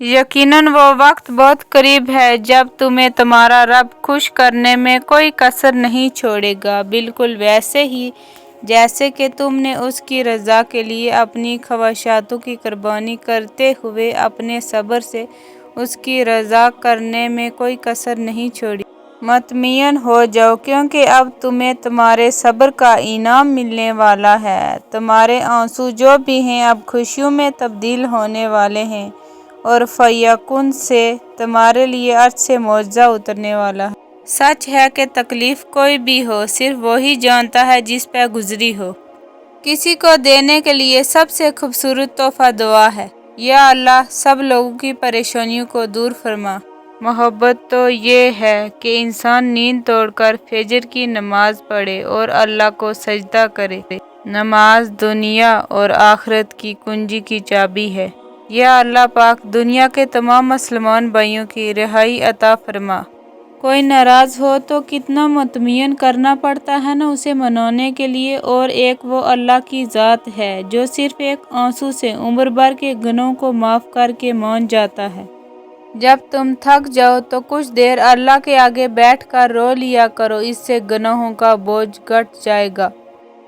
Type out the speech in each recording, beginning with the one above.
यकीनन वो वक्त बहुत करीब है जब तुम्हें तुम्हारा रब खुश करने में कोई कसर नहीं छोड़ेगा, बिल्कुल वैसे ही जैसे कि तुमने उसकी रज़ा के लिए अपनी ख्वाहिशातों की कुर्बानी करते हुए अपने सब्र से उसकी रज़ा करने में कोई कसर नहीं छोड़ी। मतमियन हो जाओ, क्योंकि अब तुम्हें तुम्हारे सब्र का इनाम मिलने वाला है। तुम्हारे आंसू जो भी हैं अब खुशियों में तब्दील होने वाले हैं और फयकुन से तुम्हारे लिए अर्श से मौजज़ा उतरने वाला है। सच है कि तकलीफ कोई भी हो सिर्फ वही जानता है जिस पर गुजरी हो। किसी को देने के लिए सबसे खूबसूरत तोहफा दुआ है। या अल्लाह सब लोगों की परेशानियों को दूर फरमा। मोहब्बत तो ये है कि इंसान नींद तोड़कर फजर की नमाज पढ़े और अल्लाह को सजदा करे। नमाज दुनिया और आखिरत की कुंजी की चाबी है। या अल्लाह पाक दुनिया के तमाम मुसलमान भाइयों की रिहाई अता फरमा। कोई नाराज़ हो तो कितना मुतमियन करना पड़ता है ना उसे मनाने के लिए, और एक वो अल्लाह की ज़ात है जो सिर्फ एक आंसू से उम्र भर के गुनाहों को माफ़ करके मान जाता है। जब तुम थक जाओ तो कुछ देर अल्लाह के आगे बैठकर रो लिया करो, इससे गुनाहों का बोझ घट जाएगा।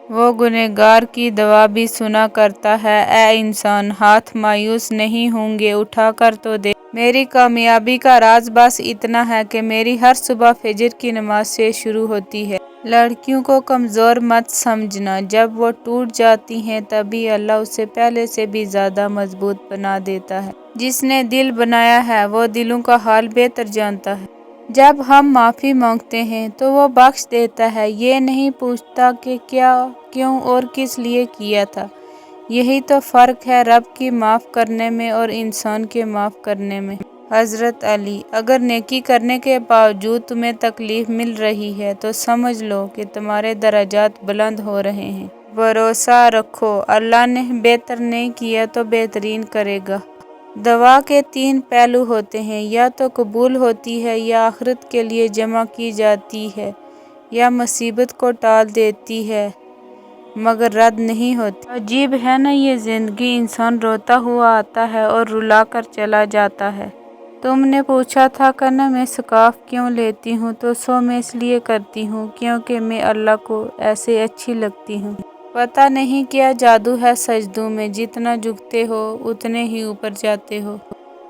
वो गुनहगार की दुआ भी सुना करता है। ए इंसान, हाथ मायूस नहीं होंगे, उठा कर तो दे। मेरी कामयाबी का राज बस इतना है कि मेरी हर सुबह फजर की नमाज से शुरू होती है। लड़कियों को कमज़ोर मत समझना, जब वो टूट जाती हैं तभी अल्लाह उसे पहले से भी ज़्यादा मजबूत बना देता है। जिसने दिल बनाया है वो दिलों का हाल बेहतर जानता है। जब हम माफ़ी मांगते हैं तो वो बख्श देता है, ये नहीं पूछता कि क्या, क्यों और किस लिए किया था। यही तो फ़र्क है रब की माफ़ करने में और इंसान के माफ़ करने में। हज़रत अली, अगर नेकी करने के बावजूद तुम्हें तकलीफ़ मिल रही है तो समझ लो कि तुम्हारे दराजात बुलंद हो रहे हैं। भरोसा रखो, अल्लाह ने बेहतर नहीं किया तो बेहतरीन करेगा। दवा के 3 पहलू होते हैं, या तो कबूल होती है, या आखिरत के लिए जमा की जाती है, या मुसीबत को टाल देती है मगर रद्द नहीं होती। अजीब है ना ये ज़िंदगी, इंसान रोता हुआ आता है और रुला कर चला जाता है। तुमने पूछा था कि ना मैं स्कार्फ क्यों लेती हूँ, तो सो मैं इसलिए करती हूँ क्योंकि मैं अल्लाह को ऐसे अच्छी लगती हूँ। पता नहीं क्या जादू है सजदों में, जितना झुकते हो उतने ही ऊपर जाते हो।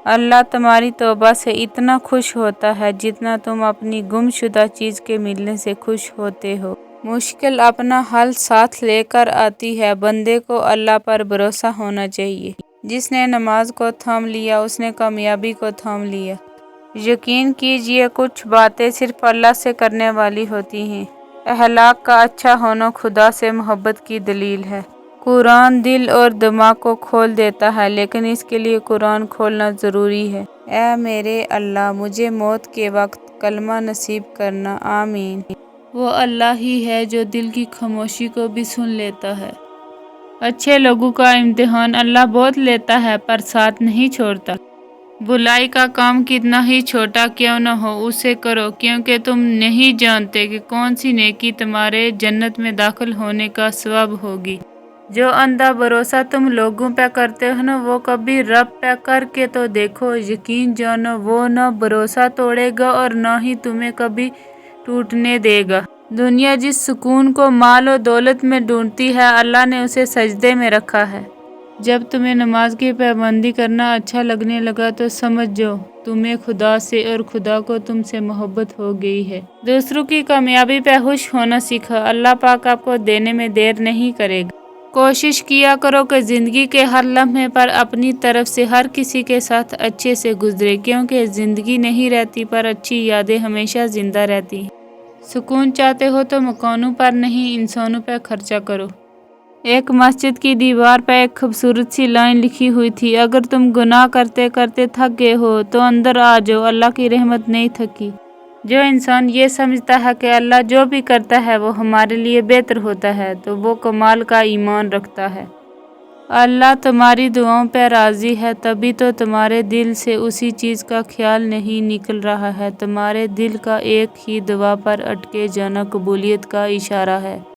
अल्लाह तुम्हारी तौबा से इतना खुश होता है जितना तुम अपनी गुमशुदा चीज़ के मिलने से खुश होते हो। मुश्किल अपना हल साथ लेकर आती है। बंदे को अल्लाह पर भरोसा होना चाहिए। जिसने नमाज को थाम लिया उसने कामयाबी को थाम लिया। यकीन कीजिए कुछ बातें सिर्फ अल्लाह से करने वाली होती हैं। अहलाक का अच्छा होना खुदा से मोहब्बत की दलील है। कुरान दिल और दिमाग को खोल देता है, लेकिन इसके लिए कुरान खोलना ज़रूरी है। ऐ मेरे अल्लाह, मुझे मौत के वक्त कलमा नसीब करना, आमीन। वो अल्लाह ही है जो दिल की खामोशी को भी सुन लेता है। अच्छे लोगों का इम्तिहान अल्लाह बहुत लेता है पर साथ नहीं छोड़ता। बुलाई का काम कितना ही छोटा क्यों न हो उसे करो, क्योंकि तुम नहीं जानते कि कौन सी नेकी तुम्हारे जन्नत में दाखिल होने का सबब होगी। जो अंधा भरोसा तुम लोगों पे करते हो ना, वो कभी रब पे करके तो देखो। यकीन जानो वो न भरोसा तोड़ेगा और न ही तुम्हें कभी टूटने देगा। दुनिया जिस सुकून को माल और दौलत में ढूंढती है, अल्लाह ने उसे सजदे में रखा है। जब तुम्हें नमाज की पाबंदी करना अच्छा लगने लगा तो समझ जाओ तुम्हें खुदा से और खुदा को तुमसे मोहब्बत हो गई है। दूसरों की कामयाबी पे खुश होना सीखा, अल्लाह पाक आपको देने में देर नहीं करेगा। कोशिश किया करो कि ज़िंदगी के हर लम्हे पर अपनी तरफ से हर किसी के साथ अच्छे से गुजरे, क्योंकि ज़िंदगी नहीं रहती पर अच्छी यादें हमेशा ज़िंदा रहती हैं। सुकून चाहते हो तो मकानों पर नहीं, इंसानों पर खर्चा करो। एक मस्जिद की दीवार पर एक खूबसूरत सी लाइन लिखी हुई थी, अगर तुम गुनाह करते करते थक गए हो तो अंदर आ जाओ, अल्लाह की रहमत नहीं थकी। जो इंसान ये समझता है कि अल्लाह जो भी करता है वो हमारे लिए बेहतर होता है, तो वो कमाल का ईमान रखता है। अल्लाह तुम्हारी दुआओं पर राज़ी है, तभी तो तुम्हारे दिल से उसी चीज़ का ख्याल नहीं निकल रहा है। तुम्हारे दिल का एक ही दुआ पर अटके जाना कबूलियत का इशारा है।